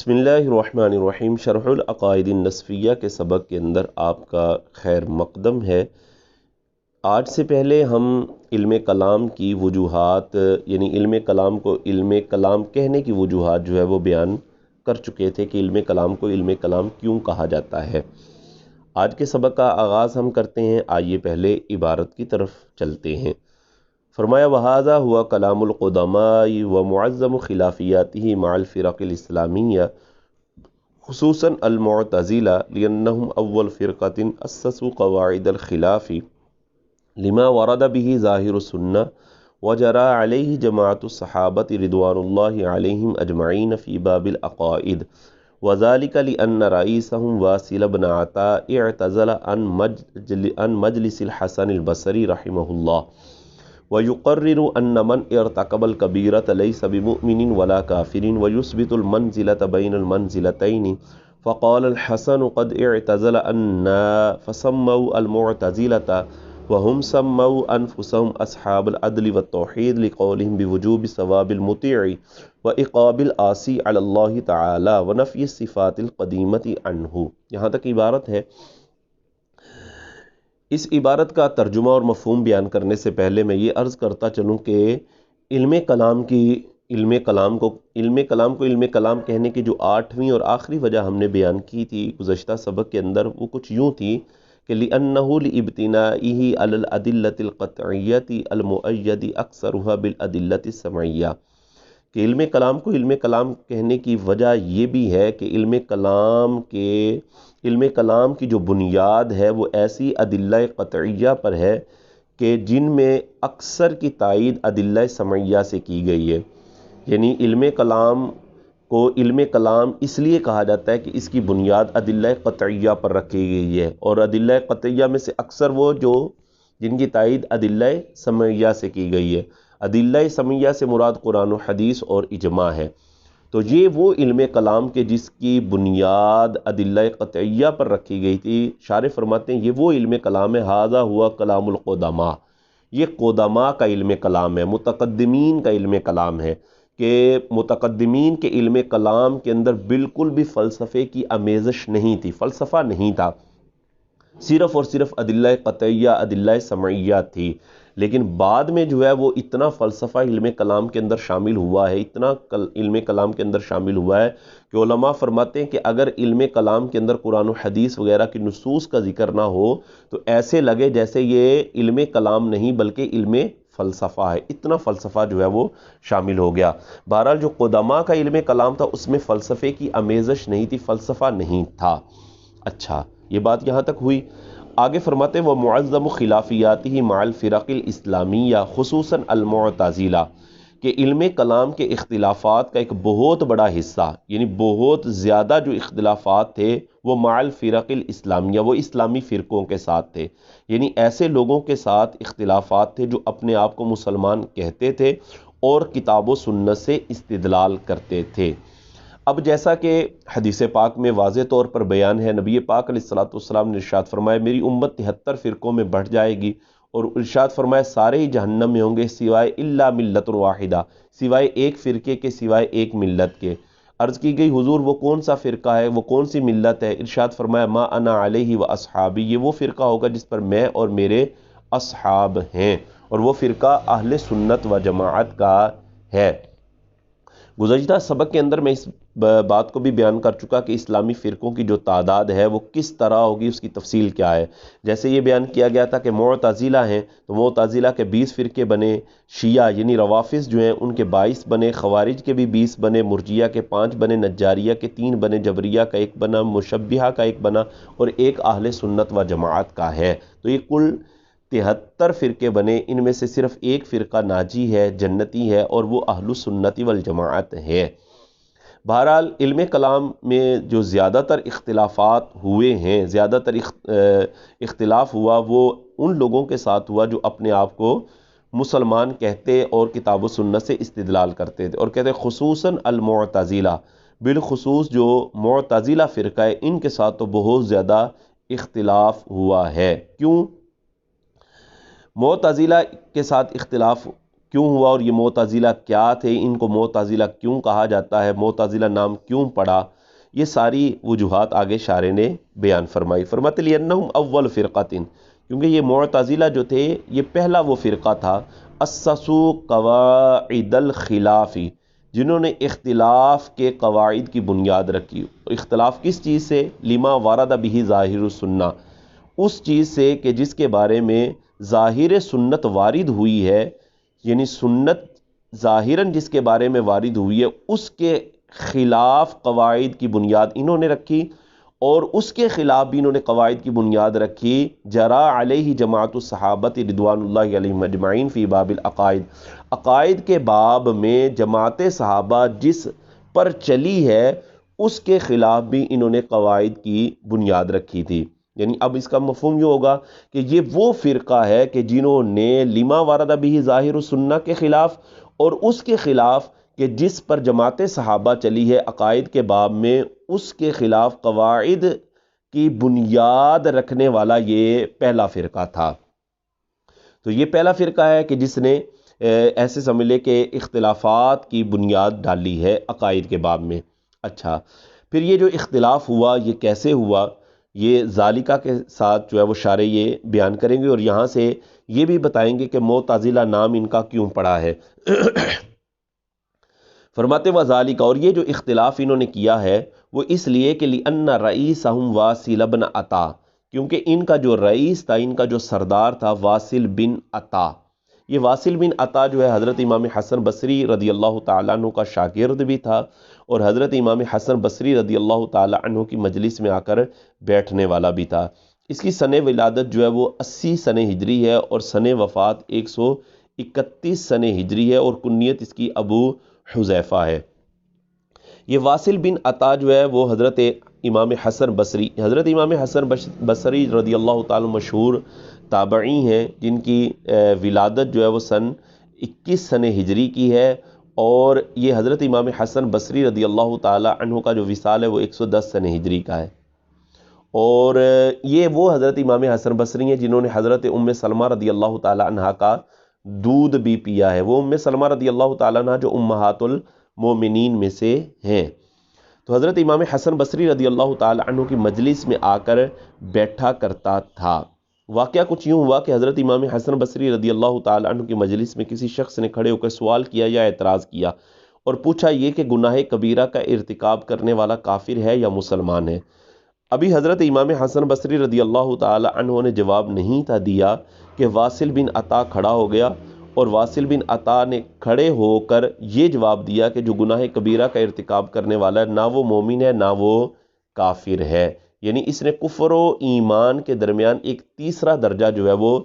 بسم اللہ الرحمن الرحیم۔ شرح العقائد النسفیہ کے سبق کے اندر آپ کا خیر مقدم ہے۔ آج سے پہلے ہم علم کلام کی وجوہات، یعنی علم کلام کو علم کلام کہنے کی وجوہات جو ہے وہ بیان کر چکے تھے کہ علم کلام کو علم کلام کیوں کہا جاتا ہے۔ آج کے سبق کا آغاز ہم کرتے ہیں، آئیے پہلے عبارت کی طرف چلتے ہیں۔ فرمایا وَهَذَا هُوَ كَلَامُ الْقُدَمَاءِ وَمُعَظَّمُ خِلَافِيَاتِهِ مع الفرق الإسلامية خصوصاً المعتزلة لأنهم أول فرقة أسسوا قواعد الخلاف لما ورد به ظاهر السنة وجرى عليه جماعة الصحابة رضوان الله عليهم أجمعين في باب العقائد، وذلك لأن رئيسهم واصل بن عطاء اعتزل عن مجلس الحسن البصري رحمه الله، ويقرر أن من ارتكب الكبيرة ليس بمؤمن ولا كافر، ويثبت المنزلة بين المنزلتين، فقال الحسن قد اعتزل عنا فسموا المعتزلة وهم سموا أنفسهم أصحاب العدل والتوحيد لقولهم بوجوب ثواب المطيع وعقاب العاصي على الله تعالى ونفي الصفات القديمة عنه۔ یہاں تک عبارت ہے۔ اس عبارت کا ترجمہ اور مفہوم بیان کرنے سے پہلے میں یہ عرض کرتا چلوں کہ علم کلام کو علم کلام کہنے کی جو 8ویں اور آخری وجہ ہم نے بیان کی تھی گزشتہ سبق کے اندر، وہ کچھ یوں تھی کہ لِأَنَّهُ لِإِبْتِنَائِهِ عَلَى الْأَدِلَّةِ الْقَطْعِيَّةِ الْمُؤَيَّدِ أَكْثَرُهَا بِالْأَدِلَّةِ السَّمْعِيَّةِ، کہ علم کلام کو علم کلام کہنے کی وجہ یہ بھی ہے کہ علم کلام کی جو بنیاد ہے وہ ایسی ادلہ قطعیہ پر ہے کہ جن میں اکثر کی تائید ادلہ سمعیہ سے کی گئی ہے۔ یعنی علم کلام کو علم کلام اس لیے کہا جاتا ہے کہ اس کی بنیاد ادلہ قطعیہ پر رکھی گئی ہے، اور ادلہ قطعیہ میں سے اکثر وہ جن کی تائید ادلہ سمعیہ سے کی گئی ہے۔ ادلہ سمعیہ سے مراد قرآن و حدیث اور اجماع ہے۔ تو یہ وہ علم کلام کے جس کی بنیاد ادلہ قطعیہ پر رکھی گئی تھی، شارح فرماتے ہیں یہ وہ علم کلام ہے۔ ھذا ہوا کلام القدماء، یہ قدماء کا علم کلام ہے، متقدمین کا علم کلام ہے، کہ متقدمین کے علم کلام کے اندر بالکل بھی فلسفے کی آمیزش نہیں تھی، فلسفہ نہیں تھا، صرف اور صرف ادلہ قطعیہ ادلہ سمعیہ تھی۔ لیکن بعد میں جو ہے وہ اتنا فلسفہ علم کلام کے اندر شامل ہوا ہے، اتنا علم کلام کے اندر شامل ہوا ہے کہ علماء فرماتے ہیں کہ اگر علم کلام کے اندر قرآن و حدیث وغیرہ کی نصوص کا ذکر نہ ہو تو ایسے لگے جیسے یہ علم کلام نہیں بلکہ علم فلسفہ ہے، اتنا فلسفہ جو ہے وہ شامل ہو گیا۔ بہرحال جو قدماء کا علم کلام تھا اس میں فلسفے کی آمیزش نہیں تھی، فلسفہ نہیں تھا۔ اچھا، یہ بات یہاں تک ہوئی۔ آگے فرماتے ہیں وَمُعَظَّمُ خِلَافِيَاتِهِ مَعَ الْفِرَقِ الْإِسْلَامِيَّةِ خصوصاً الْمُعْتَزِلَةِ، کہ علم کلام کے اختلافات کا ایک بہت بڑا حصہ، یعنی بہت زیادہ جو اختلافات تھے وہ مع الفرق الاسلامیہ، وہ اسلامی فرقوں کے ساتھ تھے، یعنی ایسے لوگوں کے ساتھ اختلافات تھے جو اپنے آپ کو مسلمان کہتے تھے اور کتاب و سنت سے استدلال کرتے تھے۔ اب جیسا کہ حدیث پاک میں واضح طور پر بیان ہے، نبی پاک علیہ الصلوۃ والسلام نے ارشاد فرمایا میری امت 73 فرقوں میں بڑھ جائے گی، اور ارشاد فرمایا سارے ہی جہنم میں ہوں گے سوائے الا ملت واحدہ، سوائے ایک فرقے کے، سوائے ایک ملت کے۔ عرض کی گئی حضور وہ کون سا فرقہ ہے، وہ کون سی ملت ہے؟ ارشاد فرمایا ما انا علیہ و اصحابی، یہ وہ فرقہ ہوگا جس پر میں اور میرے اصحاب ہیں، اور وہ فرقہ اہل سنت و جماعت کا ہے۔ گزشتہ سبق کے اندر میں اس بات کو بھی بیان کر چکا کہ اسلامی فرقوں کی جو تعداد ہے وہ کس طرح ہوگی، اس کی تفصیل کیا ہے۔ جیسے یہ بیان کیا گیا تھا کہ معتزلہ ہیں تو معتزلہ کے 20 فرقے بنے، شیعہ یعنی روافض جو ہیں ان کے 22 بنے، خوارج کے بھی 20 بنے، مرجیہ کے 5 بنے، نجاریہ کے 3 بنے، جبریہ کا 1 بنا، مشبہہ کا 1 بنا، اور ایک اہل سنت و جماعت کا ہے۔ تو یہ کل 73 فرقے بنے، ان میں سے صرف ایک فرقہ ناجی ہے، جنتی ہے، اور وہ اہل سنت والجماعت ہے۔ بہرحال علم کلام میں جو زیادہ تر اختلافات ہوئے ہیں، زیادہ تر اختلاف ہوا وہ ان لوگوں کے ساتھ ہوا جو اپنے آپ کو مسلمان کہتے اور کتاب و سنت سے استدلال کرتے تھے، اور کہتے خصوصاً المعتزلہ، بالخصوص جو معتزلہ فرقہ ہے ان کے ساتھ تو بہت زیادہ اختلاف ہوا ہے۔ کیوں؟ معتزلہ کے ساتھ اختلاف کیوں ہوا اور یہ معتزلہ کیا تھے، ان کو معتزلہ کیوں کہا جاتا ہے، معتزلہ نام کیوں پڑا، یہ ساری وجوہات آگے شارح نے بیان فرمائی۔ فرماتے لِأَنَّهُمْ اول فرقتن، کیونکہ یہ معتزلہ جو تھے یہ پہلا وہ فرقہ تھا، اسسوا قواعد الخلاف، جنہوں نے اختلاف کے قواعد کی بنیاد رکھی۔ اختلاف کس چیز سے؟ لما ورد بہ ظاہر السنہ، اس چیز سے کہ جس کے بارے میں ظاہر سنت وارد ہوئی ہے، یعنی سنت ظاہراً جس کے بارے میں وارد ہوئی ہے اس کے خلاف قواعد کی بنیاد انہوں نے رکھی، اور اس کے خلاف بھی انہوں نے قواعد کی بنیاد رکھی۔ جرا علیہ جماعت الصحابۃ رضوان اللہ علیہم اجمعین فی باب العقائد، عقائد کے باب میں جماعت صحابہ جس پر چلی ہے اس کے خلاف بھی انہوں نے قواعد کی بنیاد رکھی تھی۔ یعنی اب اس کا مفہوم یہ ہوگا کہ یہ وہ فرقہ ہے کہ جنہوں نے لما ورد بہ ظاہر السنہ کے خلاف، اور اس کے خلاف کہ جس پر جماعت صحابہ چلی ہے عقائد کے باب میں، اس کے خلاف قواعد کی بنیاد رکھنے والا یہ پہلا فرقہ تھا۔ تو یہ پہلا فرقہ ہے کہ جس نے ایسے سمجھ لے کہ اختلافات کی بنیاد ڈالی ہے عقائد کے باب میں۔ اچھا، پھر یہ جو اختلاف ہوا یہ کیسے ہوا، یہ ذالکہ کے ساتھ جو ہے وہ شارح یہ بیان کریں گے، اور یہاں سے یہ بھی بتائیں گے کہ معتزلہ نام ان کا کیوں پڑا ہے۔ فرماتے وذالک، اور یہ جو اختلاف انہوں نے کیا ہے وہ اس لیے کہ لأن رئیسہم واصل بن عطا، کیونکہ ان کا جو رئیس تھا، ان کا جو سردار تھا واصل بن عطا، یہ واصل بن عطا جو ہے حضرت امام حسن بصری رضی اللہ تعالیٰ عنہ کا شاگرد بھی تھا، اور حضرت امام حسن بصری رضی اللہ تعالیٰ عنہ کی مجلس میں آ کر بیٹھنے والا بھی تھا۔ اس کی سن ولادت جو ہے وہ 80 سن ہجری ہے، اور سن وفات 131 سن ہجری ہے، اور کنیت اس کی ابو حذیفہ ہے۔ یہ واصل بن عطا جو ہے وہ حضرت امام حسن بصری رضی اللہ تعالیٰ مشہور تابعی ہیں، جن کی ولادت جو ہے وہ سن 21 سن ہجری کی ہے، اور یہ حضرت امام حسن بصری رضی اللہ تعالیٰ عنہ کا جو وصال ہے وہ 110 سن ہجری کا ہے۔ اور یہ وہ حضرت امام حسن بصری ہیں جنہوں نے حضرت ام سلمہ رضی اللہ تعالیٰ عنہ کا دودھ بھی پیا ہے۔ وہ ام سلمہ رضی اللہ تعالیٰ عنہ جو امہات المومنین میں سے ہیں۔ تو حضرت امام حسن بصری رضی اللہ تعالیٰ عنہ کی مجلس میں آ کر بیٹھا کرتا تھا۔ واقعہ کچھ یوں ہوا کہ حضرت امام حسن بصری رضی اللہ تعالیٰ عنہ کی مجلس میں کسی شخص نے کھڑے ہو کر سوال کیا یا اعتراض کیا، اور پوچھا یہ کہ گناہ کبیرہ کا ارتکاب کرنے والا کافر ہے یا مسلمان ہے۔ ابھی حضرت امام حسن بصری رضی اللہ تعالیٰ عنہ نے جواب نہیں تھا دیا کہ واصل بن عطا کھڑا ہو گیا، اور واصل بن عطا نے کھڑے ہو کر یہ جواب دیا کہ جو گناہ کبیرہ کا ارتکاب کرنے والا ہے نہ وہ مومن ہے نہ وہ کافر ہے۔ یعنی اس نے کفر و ایمان کے درمیان ایک تیسرا درجہ جو ہے وہ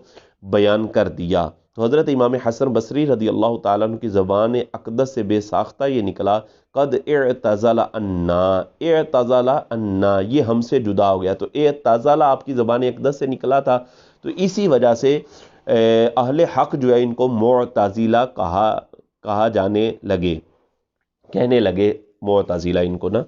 بیان کر دیا۔ تو حضرت امام حسن بصری رضی اللہ تعالیٰ عنہ کی زبان اقدس سے بے ساختہ یہ نکلا، قد اعتزل عنا، اعتزل عنا، یہ ہم سے جدا ہو گیا۔ تو اعتزل آپ کی زبان اقدس سے نکلا تھا، تو اسی وجہ سے اہل حق جو ہے ان کو معتزلہ کہا جانے لگے، کہنے لگے معتزلہ ان کو نا۔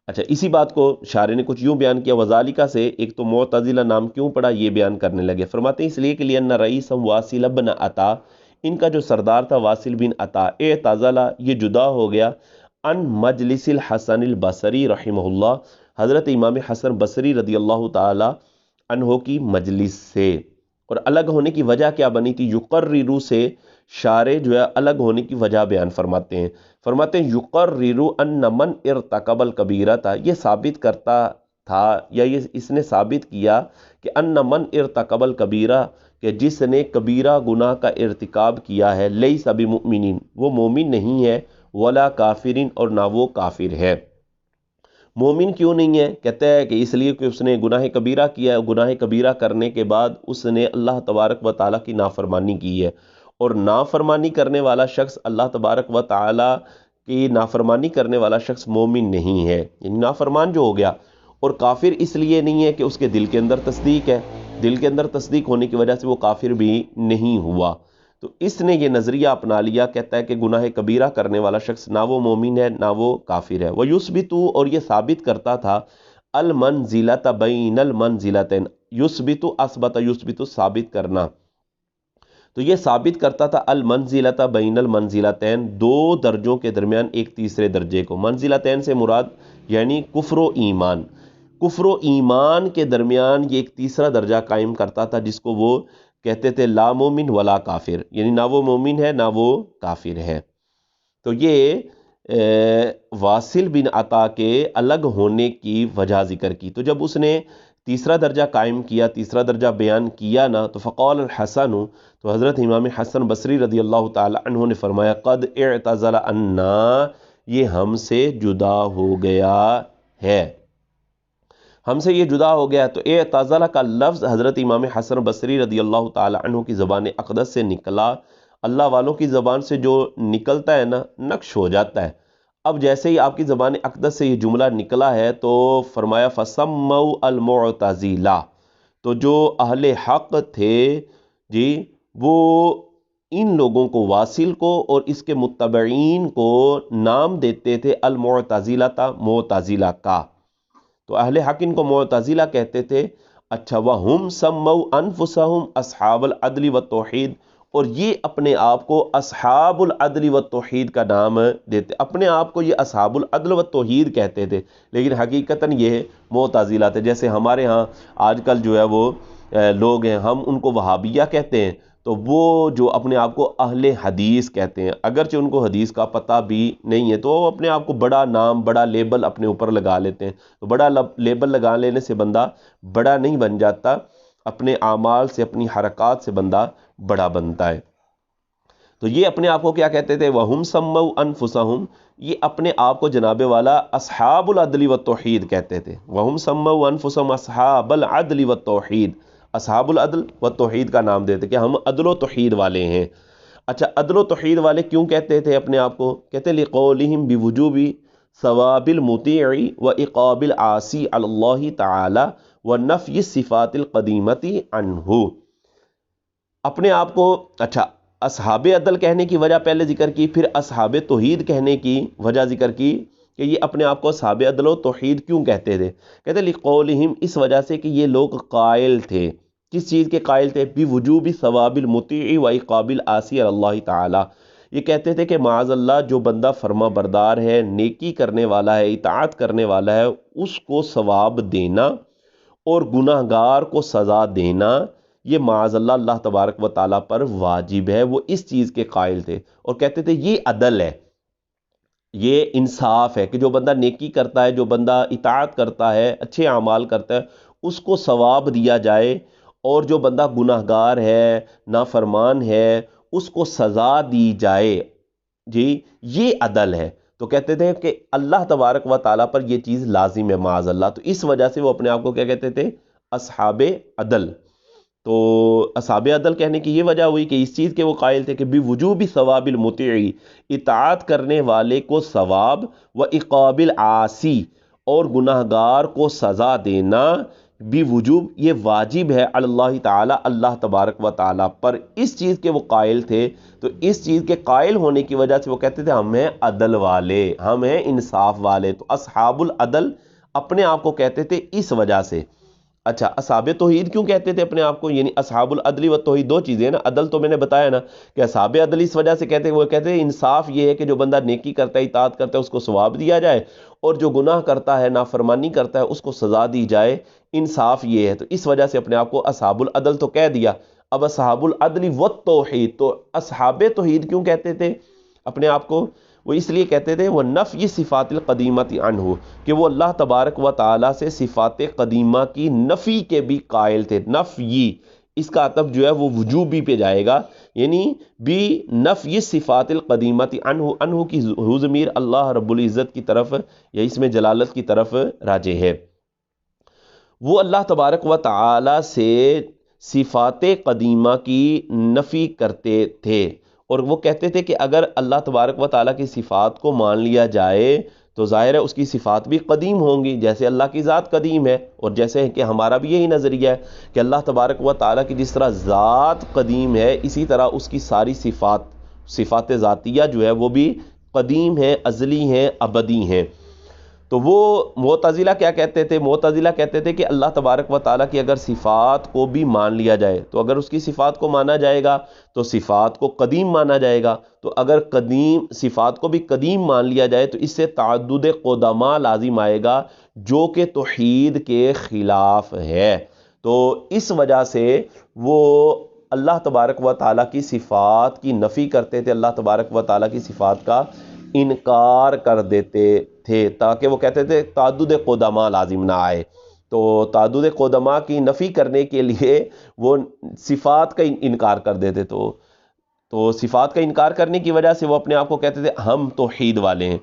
اچھا، اسی بات کو شارح نے کچھ یوں بیان کیا، وذالکہ سے ایک تو معتزلہ نام کیوں پڑا یہ بیان کرنے لگے۔ فرماتے ہیں اس لیے کہ لأن رئیسہم واصل بن عطا، ان کا جو سردار تھا واصل بن عطا، اعتزل، یہ جدا ہو گیا، ان مجلس الحسن البصری رحمہ اللہ، حضرت امام حسن بصری رضی اللہ تعالی عنہ کی مجلس سے۔ اور الگ ہونے کی وجہ کیا بنی تھی؟ یقررو سے شارح جو ہے الگ ہونے کی وجہ بیان فرماتے ہیں۔ فرماتے ہیں یقررو ان من ارتکب الکبیرہ تھا، یہ ثابت کرتا تھا یا اس نے ثابت کیا کہ ان من ارتکب الکبیرہ، کہ جس نے کبیرہ گناہ کا ارتکاب کیا ہے، لیس بمؤمنین، وہ مومن نہیں ہے، ولا کافرین، اور نہ وہ کافر ہے۔ مومن کیوں نہیں ہے؟ کہتا ہے کہ اس لیے کہ اس نے گناہ کبیرہ کیا ہے، گناہ کبیرہ کرنے کے بعد اس نے اللہ تبارک و تعالیٰ کی نافرمانی کی ہے، اور نافرمانی کرنے والا شخص اللہ تبارک و تعالیٰ کی نافرمانی کرنے والا شخص مومن نہیں ہے، یعنی نافرمان جو ہو گیا۔ اور کافر اس لیے نہیں ہے کہ اس کے دل کے اندر تصدیق ہے، دل کے اندر تصدیق ہونے کی وجہ سے وہ کافر بھی نہیں ہوا۔ تو اس نے یہ نظریہ اپنا لیا، کہتا ہے کہ گناہ کبیرہ کرنے والا شخص نہ وہ مومن ہے نہ وہ کافر ہے۔ وَيُثْبِتُ، اور یہ ثابت کرتا تھا، المنزلۃ بین المنزلتین، یثبت اثبت، یثبت ثابت کرنا۔ تو یہ ثابت کرتا تھا المنزلۃ بین المنزلتین، دو درجوں کے درمیان ایک تیسرے درجے کو. منزلتین سے مراد یعنی کفر و ایمان، کفر و ایمان کے درمیان یہ ایک تیسرا درجہ قائم کرتا تھا جس کو وہ کہتے تھے لا مومن ولا کافر، یعنی نہ وہ مومن ہے نہ وہ کافر ہے. تو یہ واصل بن عطا کے الگ ہونے کی وجہ ذکر کی. تو جب اس نے تیسرا درجہ قائم کیا، تیسرا درجہ بیان کیا نا، تو فقال الحسن، تو حضرت امام حسن بصری رضی اللہ تعالی عنہ نے فرمایا قد اعتزل عنا، یہ ہم سے جدا ہو گیا ہے، ہم سے یہ جدا ہو گیا. تو اعتزل کا لفظ حضرت امام حسن بصری رضی اللہ تعالی عنہ کی زبان اقدس سے نکلا. اللہ والوں کی زبان سے جو نکلتا ہے نا، نقش ہو جاتا ہے. اب جیسے ہی آپ کی زبان اقدس سے یہ جملہ نکلا ہے تو فرمایا فَسَمَّوْا الْمُعْتَزِلَةَ، تو جو اہل حق تھے جی وہ ان لوگوں کو، واصل کو اور اس کے متبعین کو نام دیتے تھے المعتزلہ، معتزلہ کا. تو اہل حق ان کو معتزلہ کہتے تھے. اچھا، وَهُمْ سَمَّوْا أَنفُسَهُمْ أَصْحَابَ الْعَدْلِ وَالتَّوْحِيدِ، اور یہ اپنے آپ کو اصحاب العدل والتوحید کا نام دیتے، اپنے آپ کو یہ اصحاب العدل والتوحید کہتے تھے، لیکن حقیقتاً یہ معتزلہ تھے. جیسے ہمارے ہاں آج کل جو ہے وہ لوگ ہیں، ہم ان کو وہابیہ کہتے ہیں، تو وہ جو اپنے آپ کو اہل حدیث کہتے ہیں، اگرچہ ان کو حدیث کا پتہ بھی نہیں ہے، تو وہ اپنے آپ کو بڑا نام، بڑا لیبل اپنے اوپر لگا لیتے ہیں. تو بڑا لیبل لگا لینے سے بندہ بڑا نہیں بن جاتا، اپنے اعمال سے، اپنی حرکات سے بندہ بڑا بنتا ہے. تو یہ اپنے آپ کو کیا کہتے تھے؟ وَهُمْ سَمَّوْا أَنفُسَهُمْ، یہ اپنے آپ کو جناب والا اصحاب العدل والتوحید کہتے تھے. وَهُمْ سَمَّوْا أَنفُسَهُمْ أَصْحَابَ الْعَدْلِ وَالتَّوْحِيدِ، اصحاب العدل والتوحید کا نام دیتے کہ ہم عدل و توحید والے ہیں. اچھا، عدل و توحید والے کیوں کہتے تھے اپنے آپ کو؟ کہتے لِقَوْلِهِمْ بِوُجُوبِ ثواب المطیع وعقاب العاصی علی اللہ تعالی ونفی الصفات القدیمۃ عنہ. اپنے آپ کو، اچھا، اصحاب عدل کہنے کی وجہ پہلے ذکر کی، پھر اصحاب توحید کہنے کی وجہ ذکر کی کہ یہ اپنے آپ کو اصحاب عدل و توحید کیوں کہتے تھے. کہتے لقولہم، اس وجہ سے کہ یہ لوگ قائل تھے. کس چیز کے قائل تھے؟ بوجوب ثواب المطیع و عقاب العاصی علی اللہ تعالی. یہ کہتے تھے کہ معاذ اللہ، جو بندہ فرما بردار ہے، نیکی کرنے والا ہے، اطاعت کرنے والا ہے، اس کو ثواب دینا اور گناہ گار کو سزا دینا، یہ معاذ اللہ اللہ تبارک و تعالیٰ پر واجب ہے. وہ اس چیز کے قائل تھے اور کہتے تھے یہ عدل ہے، یہ انصاف ہے کہ جو بندہ نیکی کرتا ہے، جو بندہ اطاعت کرتا ہے، اچھے اعمال کرتا ہے، اس کو ثواب دیا جائے، اور جو بندہ گناہ گار ہے، نافرمان ہے، اس کو سزا دی جائے. جی، یہ عدل ہے. تو کہتے تھے کہ اللہ تبارک و تعالیٰ پر یہ چیز لازم ہے معاذ اللہ. تو اس وجہ سے وہ اپنے آپ کو کیا کہتے تھے؟ اصحاب عدل. تو اصحاب عدل کہنے کی یہ وجہ ہوئی کہ اس چیز کے وہ قائل تھے کہ بوجوب ثواب المطیع، اطاعت کرنے والے کو ثواب، و عقاب العاصی، اور گناہ گار کو سزا دینا، بوجوب، یہ واجب ہے، اللہ تعالی، اللہ تبارک و تعالیٰ پر. اس چیز کے وہ قائل تھے. تو اس چیز کے قائل ہونے کی وجہ سے وہ کہتے تھے ہم ہیں عدل والے، ہم ہیں انصاف والے. تو اصحاب العدل اپنے آپ کو کہتے تھے اس وجہ سے. اچھا، اصحاب توحید کیوں کہتے تھے اپنے آپ کو؟ یعنی اصحاب العدل و توحید دو چیزیں نا. عدل تو میں نے بتایا نا کہ اصحاب عدل اس وجہ سے کہتے ہیں، وہ کہتے ہیں انصاف یہ ہے کہ جو بندہ نیکی کرتا ہے، اطاعت کرتا ہے، اس کو ثواب دیا جائے، اور جو گناہ کرتا ہے، نافرمانی کرتا ہے، اس کو سزا دی جائے. انصاف یہ ہے. تو اس وجہ سے اپنے آپ کو اصحاب العدل تو کہہ دیا. اب اصحاب العدل و توحید، تو اصحاب توحید کیوں کہتے تھے اپنے آپ کو؟ وہ اس لیے کہتے تھے وہ نفی صفات القدیمۃ عنہ، کہ وہ اللہ تبارک و تعالیٰ سے صفات قدیمہ کی نفی کے بھی قائل تھے. نفی، اس کا عطف جو ہے وہ وجوبی پہ جائے گا، یعنی بھی نفی صفات القدیمۃ عنہ. عنہ کی ضمیر اللہ رب العزت کی طرف یا اس میں جلالت کی طرف راجع ہے. وہ اللہ تبارک و تعالیٰ سے صفات قدیمہ کی نفی کرتے تھے، اور وہ کہتے تھے کہ اگر اللہ تبارک و تعالیٰ کی صفات کو مان لیا جائے تو ظاہر ہے اس کی صفات بھی قدیم ہوں گی، جیسے اللہ کی ذات قدیم ہے، اور جیسے کہ ہمارا بھی یہی نظریہ ہے کہ اللہ تبارک و تعالیٰ کی جس طرح ذات قدیم ہے، اسی طرح اس کی ساری صفات ذاتیہ جو ہے وہ بھی قدیم ہیں، ازلی ہیں، ابدی ہیں. تو وہ معتزلہ کیا کہتے تھے؟ معتزلہ کہتے تھے کہ اللہ تبارک و تعالیٰ کی اگر صفات کو بھی مان لیا جائے تو اگر اس کی صفات کو مانا جائے گا تو صفات کو قدیم مانا جائے گا، تو اگر قدیم صفات کو بھی قدیم مان لیا جائے تو اس سے تعدد قدماء لازم آئے گا جو کہ توحید کے خلاف ہے۔ تو اس وجہ سے وہ اللہ تبارک و تعالیٰ کی صفات کی نفی کرتے تھے، اللہ تبارک و تعالیٰ کی صفات کا انکار کر دیتے تھے، تاکہ وہ کہتے تھے تعدد قدماء لازم نہ آئے۔ تو تعدد قدماء کی نفی کرنے کے لیے وہ صفات کا انکار کر دیتے، تو صفات کا انکار کرنے کی وجہ سے وہ اپنے آپ کو کہتے تھے ہم توحید والے ہیں،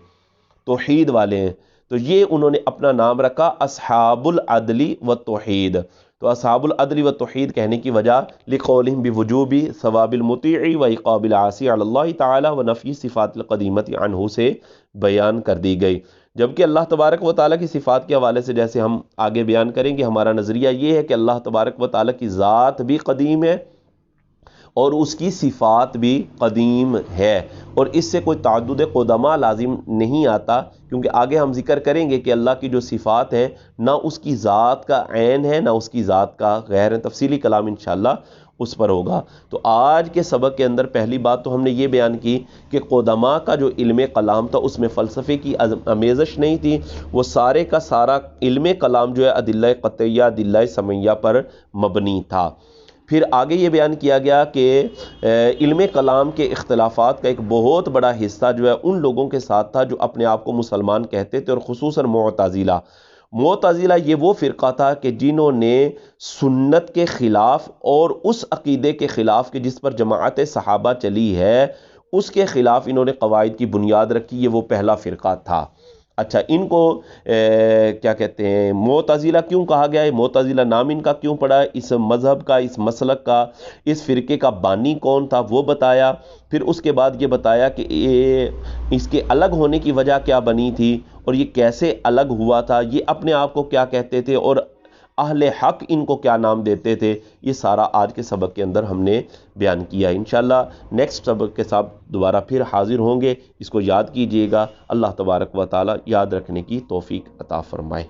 توحید والے ہیں۔ تو یہ انہوں نے اپنا نام رکھا اصحاب العدل والتوحید۔ تو اصحاب العدل والتوحید کہنے کی وجہ لقولہم بوجوب ثواب المطیع و عقاب العاصی علی اللہ تعالی و نفی صفات القدیمۃ عنہ سے بیان کر دی گئی۔ جبکہ اللہ تبارک و تعالیٰ کی صفات کے حوالے سے جیسے ہم آگے بیان کریں گے، ہمارا نظریہ یہ ہے کہ اللہ تبارک و تعالیٰ کی ذات بھی قدیم ہے اور اس کی صفات بھی قدیم ہے، اور اس سے کوئی تعدد قدماء لازم نہیں آتا، کیونکہ آگے ہم ذکر کریں گے کہ اللہ کی جو صفات ہیں نہ اس کی ذات کا عین ہے نہ اس کی ذات کا غیر ہے۔ تفصیلی کلام انشاءاللہ اس پر ہوگا۔ تو آج کے سبق کے اندر پہلی بات تو ہم نے یہ بیان کی کہ قدماء کا جو علم کلام تھا اس میں فلسفے کی آمیزش نہیں تھی، وہ سارے کا سارا علم کلام جو ہے ادلہ قطعیہ ادلہ سمعیہ پر مبنی تھا۔ پھر آگے یہ بیان کیا گیا کہ علم کلام کے اختلافات کا ایک بہت بڑا حصہ جو ہے ان لوگوں کے ساتھ تھا جو اپنے آپ کو مسلمان کہتے تھے، اور خصوصاً معتزلہ یہ وہ فرقہ تھا کہ جنہوں نے سنت کے خلاف اور اس عقیدے کے خلاف کہ جس پر جماعت صحابہ چلی ہے اس کے خلاف انہوں نے قواعد کی بنیاد رکھی، یہ وہ پہلا فرقہ تھا۔ اچھا، ان کو کیا کہتے ہیں معتزلہ کیوں کہا گیا ہے؟ معتزلہ نام ان کا کیوں پڑا؟ اس مذہب کا، اس مسلک کا، اس فرقے کا بانی کون تھا وہ بتایا۔ پھر اس کے بعد یہ بتایا کہ اس کے الگ ہونے کی وجہ کیا بنی تھی اور یہ کیسے الگ ہوا تھا، یہ اپنے آپ کو کیا کہتے تھے اور اہل حق ان کو کیا نام دیتے تھے، یہ سارا آج کے سبق کے اندر ہم نے بیان کیا۔ انشاءاللہ نیکسٹ سبق کے ساتھ دوبارہ پھر حاضر ہوں گے، اس کو یاد کیجئے گا۔ اللہ تبارک و تعالی یاد رکھنے کی توفیق عطا فرمائے۔